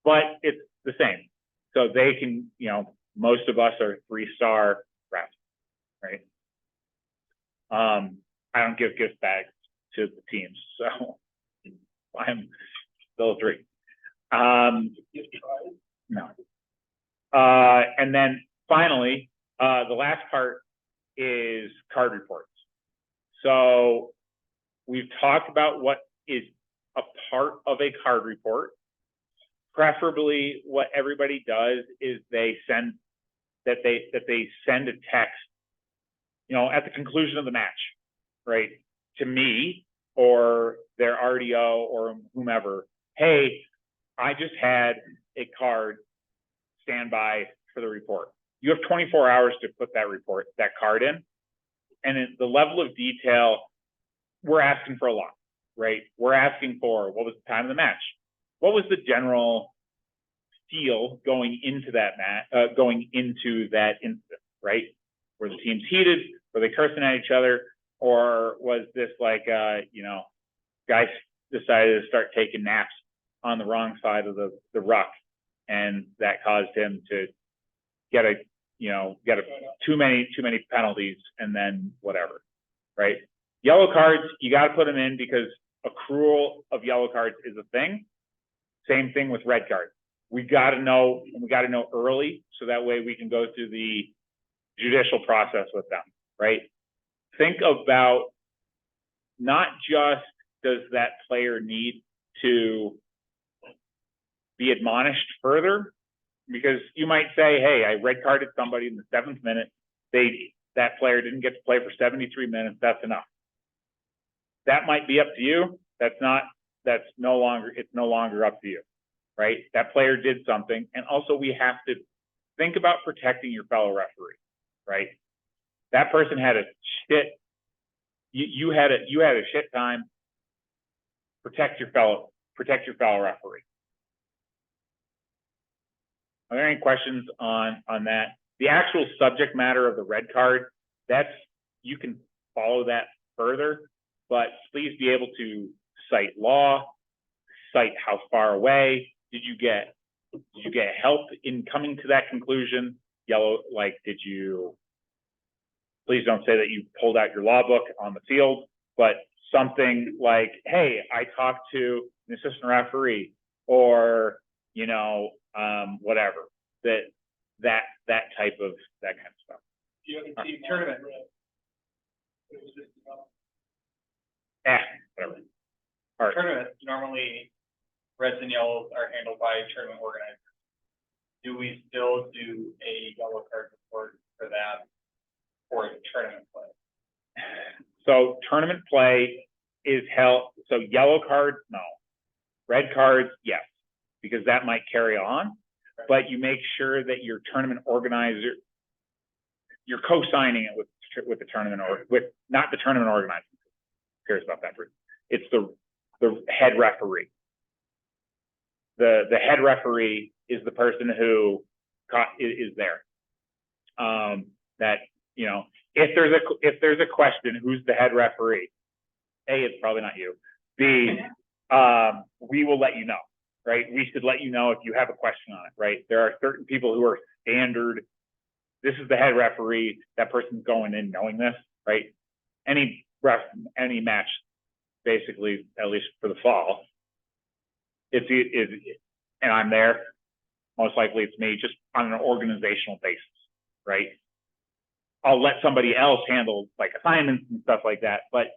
S1: but it's the same. So they can, you know, most of us are 3-star refs, right? I don't give gift bags to the teams, so I'm still 3. No. And then finally, the last part is card reports. So we've talked about what is a part of a card report. Preferably, what everybody does is they send a text, you know, at the conclusion of the match, right, to me or their RDO or whomever. Hey, I just had a card stand by for the report. You have 24 hours to put that card in. And the level of detail, we're asking for a lot, right? We're asking for what was the time of the match? What was the general feel going into that incident, right? Were the teams heated? Were they cursing at each other? Or was this like, you know, guys decided to start taking naps on the wrong side of the ruck, and that caused him to get too many penalties, and then whatever, right? Yellow cards, you got to put them in because accrual of yellow cards is a thing. Same thing with red cards. We got to know, and we got to know early, so that way we can go through the judicial process with them, right? Think about not just does that player need to be admonished further, because you might say, hey, I red carded somebody in the 7th minute. That player didn't get to play for 73 minutes. That's enough. That might be up to you. It's no longer up to you, right? That player did something. And also we have to think about protecting your fellow referee, right? That person had a shit, you had a shit time. Protect your fellow referee. Are there any questions on that? The actual subject matter of the red card, you can follow that further, but please be able to cite law, cite how far away did you get help in coming to that conclusion? Please don't say that you pulled out your law book on the field, but something like, hey, I talked to an assistant referee, or, you know, whatever, that type of, that kind of stuff.
S8: The other team.
S3: Tournament.
S8: It was just,
S1: Whatever. All right.
S3: Tournament, normally reds and yellows are handled by tournament organizers. Do we still do a yellow card report for that, or is it tournament play?
S1: So tournament play is held, so yellow cards, no. Red cards, yes, because that might carry on, but you make sure that your tournament organizer, you're co-signing it with the tournament, or with, not the tournament organizer, who cares about that, it's the head referee. The head referee is the person who is there. That, you know, if there's a question, who's the head referee? A, it's probably not you. B, we will let you know, right? We should let you know if you have a question on it, right? There are certain people who are standard. This is the head referee. That person's going in knowing this, right? Any match, basically, at least for the fall, and I'm there. Most likely it's me, just on an organizational basis, right? I'll let somebody else handle like assignments and stuff like that, but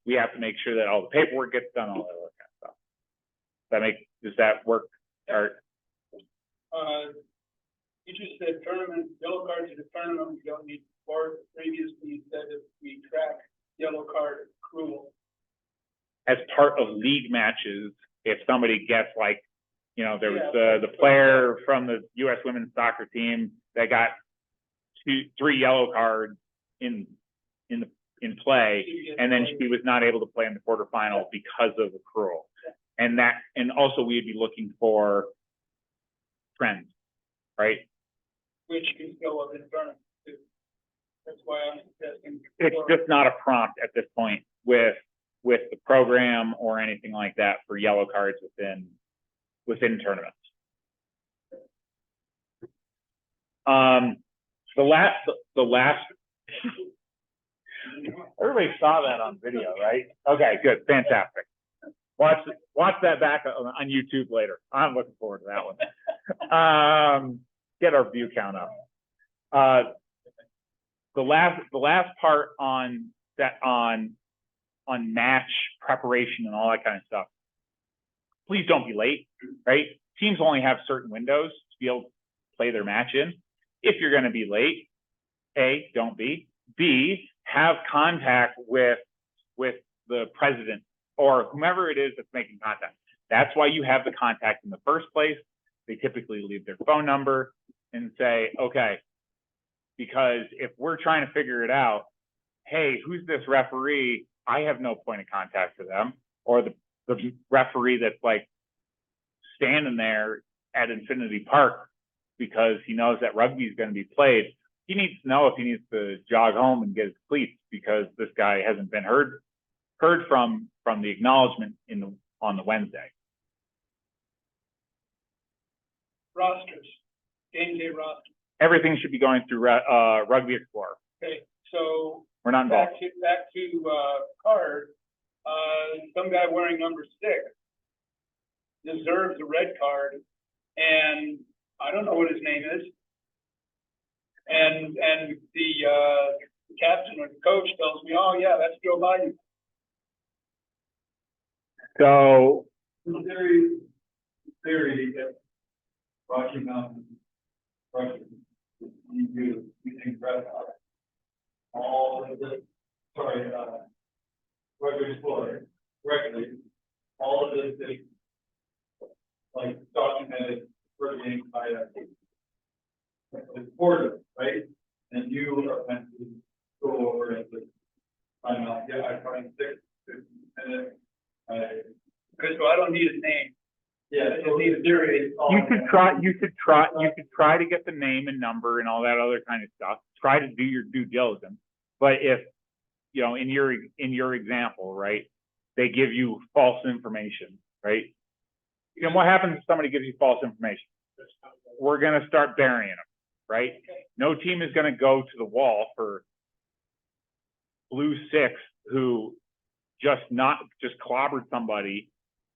S1: we have to make sure that all the paperwork gets done, all that other kind of stuff. Does that work? Or
S8: you just said tournament, yellow cards at a tournament, we don't need, or previously you said if we track yellow card accrual.
S1: as part of league matches, if somebody gets like, you know, there was the player from the U.S. women's soccer team that got 3 yellow cards in play, and then she was not able to play in the quarterfinal because of accrual. And also we'd be looking for trends, right?
S8: Which can go up in tournament too. That's why I'm suggesting.
S1: It's just not a prompt at this point with the program or anything like that for yellow cards within tournaments. The last everybody saw that on video, right? Okay, good, fantastic. Watch that back on YouTube later. I'm looking forward to that one. Get our view count up. The last part on match preparation and all that kind of stuff. Please don't be late, right? Teams only have certain windows to be able to play their match in. If you're going to be late, A, don't be. B, have contact with the president or whomever it is that's making contact. That's why you have the contact in the first place. They typically leave their phone number and say, okay, because if we're trying to figure it out, hey, who's this referee? I have no point of contact for them, or the referee that's like standing there at Infinity Park because he knows that rugby is going to be played. He needs to know if he needs to jog home and get his cleats because this guy hasn't been heard from the acknowledgement on the Wednesday.
S8: Rosters, game day rosters.
S1: Everything should be going through Rugby Explorer.
S8: Okay, so
S1: we're not involved.
S8: Back to card. Some guy wearing number 6 deserves a red card, and I don't know what his name is. And the captain or the coach tells me, oh yeah, that's Joe Biden.
S1: So
S3: theory that Rocky Mountain, you think red card. All of the, Rugby Explorer, correctly, all of this is like documented working by a reporter, right? And you are meant to go over and find out, yeah, I find 6, and then
S8: So I don't need his name.
S3: yeah,
S8: I just need a theory.
S1: you should try to get the name and number and all that other kind of stuff. Try to do your due diligence. But if, you know, in your example, right, they give you false information, right? And what happens if somebody gives you false information? We're going to start burying them, right? No team is going to go to the wall for blue 6 who just clobbered somebody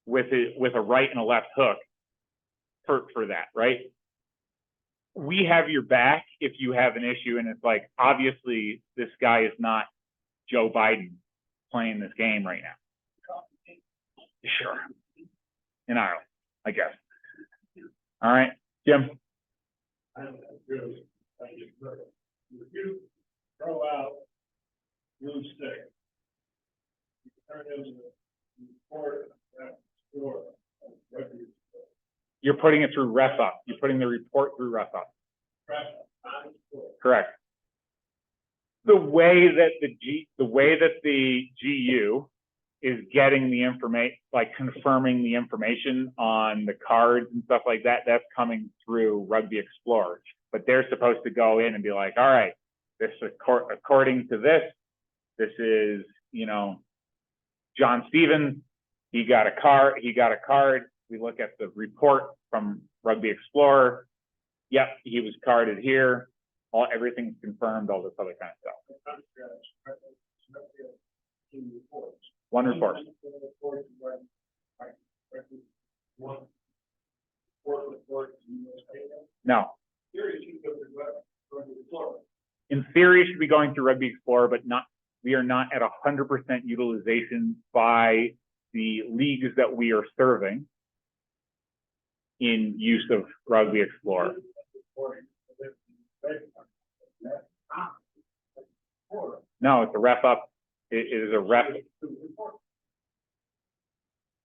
S1: with a right and a left hook for that, right? We have your back if you have an issue, and it's like, obviously this guy is not Joe Biden playing this game right now. Sure. In Ireland, I guess. All right, Jim.
S8: If you throw out blue stick, you turn in the report that score.
S1: You're putting it through ref up. You're putting the report through ref up. Correct. The way that the GU is getting the information, like confirming the information on the cards and stuff like that, that's coming through Rugby Explorer. But they're supposed to go in and be like, all right, this according to this is, you know, John Stevens, he got a card. We look at the report from Rugby Explorer. Yep, he was carded here. Everything's confirmed, all this other kind of stuff. One report. No. In theory, it should be going through Rugby Explorer, but we are not at 100% utilization by the leagues that we are serving in use of Rugby Explorer. No, it's a ref up. It is a ref.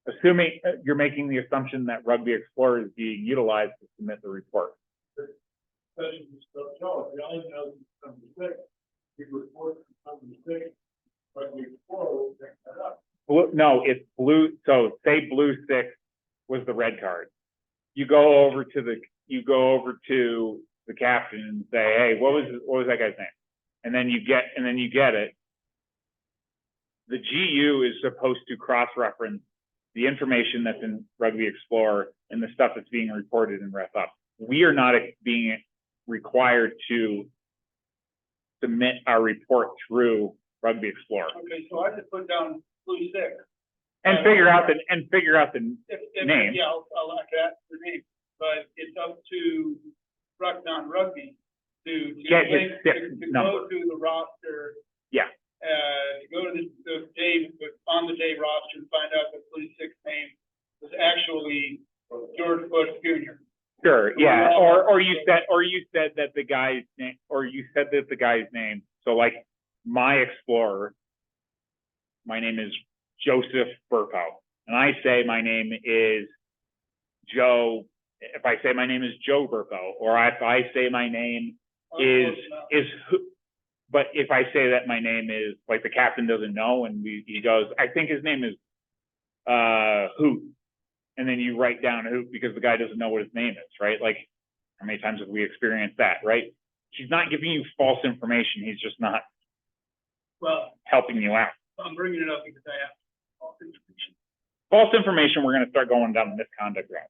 S1: Assuming you're making the assumption that Rugby Explorer is being utilized to submit the report. No, it's blue. So say blue 6 was the red card. You go over to the captain and say, hey, what was that guy's name? And then you get it. The GU is supposed to cross-reference the information that's in Rugby Explorer and the stuff that's being reported in Ref Up. We are not being required to submit our report through Rugby Explorer.
S8: Okay, so I just put down blue 6.
S1: And figure out the name.
S8: Yeah, I'll look at the name, but it's up to Ruckdown Rugby to
S1: Get his
S8: link,
S1: SIP
S8: to
S1: number.
S8: go to the roster.
S1: Yeah.
S8: To go to the day, on the day roster and find out the blue 6 name was actually George Bush Jr.
S1: Sure, yeah, or you said that the guy's name, so like my Explorer, my name is Joseph Burpo, and I say my name is Joe. If I say my name is Joe Burpo, or if I say my name is who, but if I say that my name is, like, the captain doesn't know, and he goes, I think his name is Hoot, and then you write down Hoot because the guy doesn't know what his name is, right? Like, how many times have we experienced that, right? He's not giving you false information. He's just not helping you out.
S8: I'm bringing it up because I have false information.
S1: False information, we're going to start going down the misconduct route.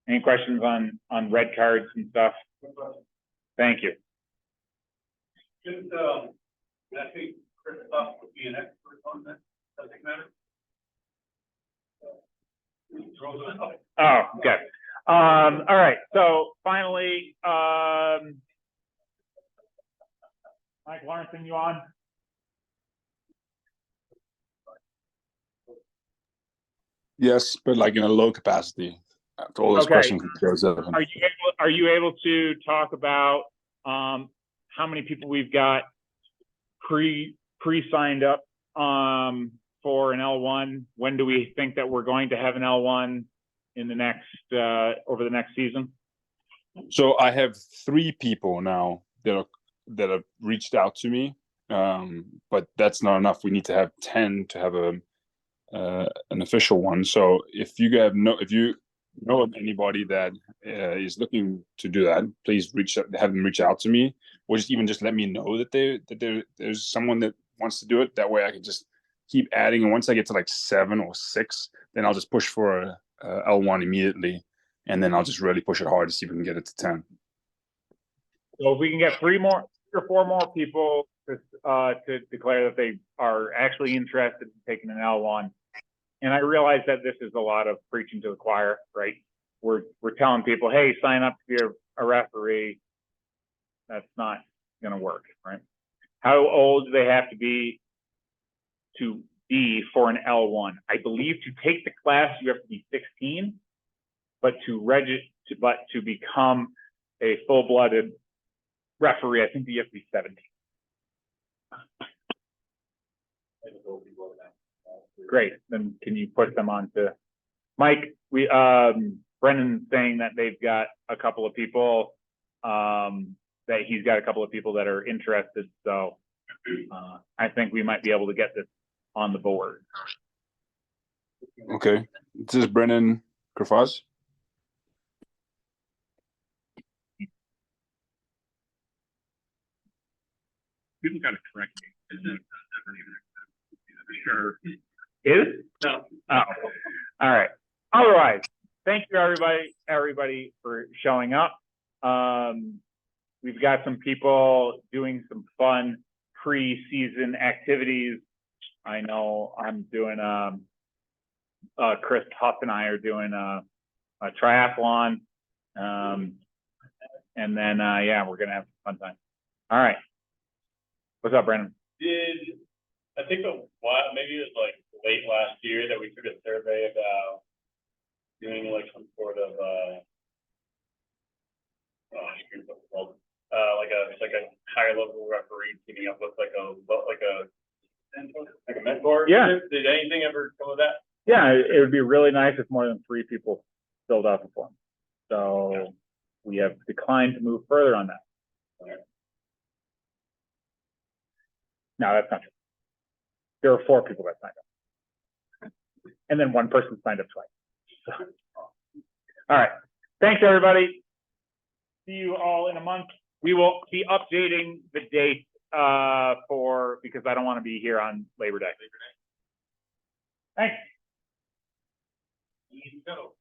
S1: Any questions on red cards and stuff? Thank you.
S8: Just, I think Chris Buff would be an expert on that subject matter.
S1: Oh, okay. All right. So finally, Mike Lawrence, you on?
S9: Yes, but like in a low capacity. After all those
S1: Okay.
S9: questions, Joseph.
S1: Are you able to talk about how many people we've got pre-signed up for an L1? When do we think that we're going to have an L1 in the next over the next season?
S9: So I have 3 people now that have reached out to me, but that's not enough. We need to have 10 to have an official one. So if you know of anybody that is looking to do that, please have them reach out to me, or just let me know that there's someone that wants to do it. That way I can just keep adding, and once I get to like 7 or 6, then I'll just push for a L1 immediately, and then I'll just really push it hard to see if we can get it to 10.
S1: So if we can get 3 or 4 more people to declare that they are actually interested in taking an L1, and I realize that this is a lot of preaching to the choir, right? We're telling people, hey, sign up to be a referee. That's not gonna work, right? How old do they have to be for an L1? I believe to take the class, you have to be 16, but to become a full-blooded referee, I think you have to be 17. Great, then can you put them on to Mike? Brendan's saying that they've got a couple of people, that he's got a couple of people that are interested, so I think we might be able to get this on the board.
S9: Okay, this is Brennan Grafaz.
S1: People gotta correct me. Sure. Is? No. Oh, all right. Otherwise, thank you everybody for showing up. We've got some people doing some fun pre-season activities. I know I'm doing Chris Huff and I are doing a triathlon. And then yeah, we're gonna have a fun time. All right. What's up, Brandon?
S3: I think maybe it was like late last year that we took a survey about doing like some sort of like a higher level referee teaming up with like a mentor.
S1: Yeah.
S3: Did anything ever come of that?
S1: Yeah, it would be really nice if more than 3 people filled out the form. So we have declined to move further on that. No, that's not true. There were 4 people that signed up. And then 1 person signed up twice. So. All right. Thanks, everybody. See you all in a month. We will be updating the date because I don't want to be here on Labor Day. Thanks.
S3: You go.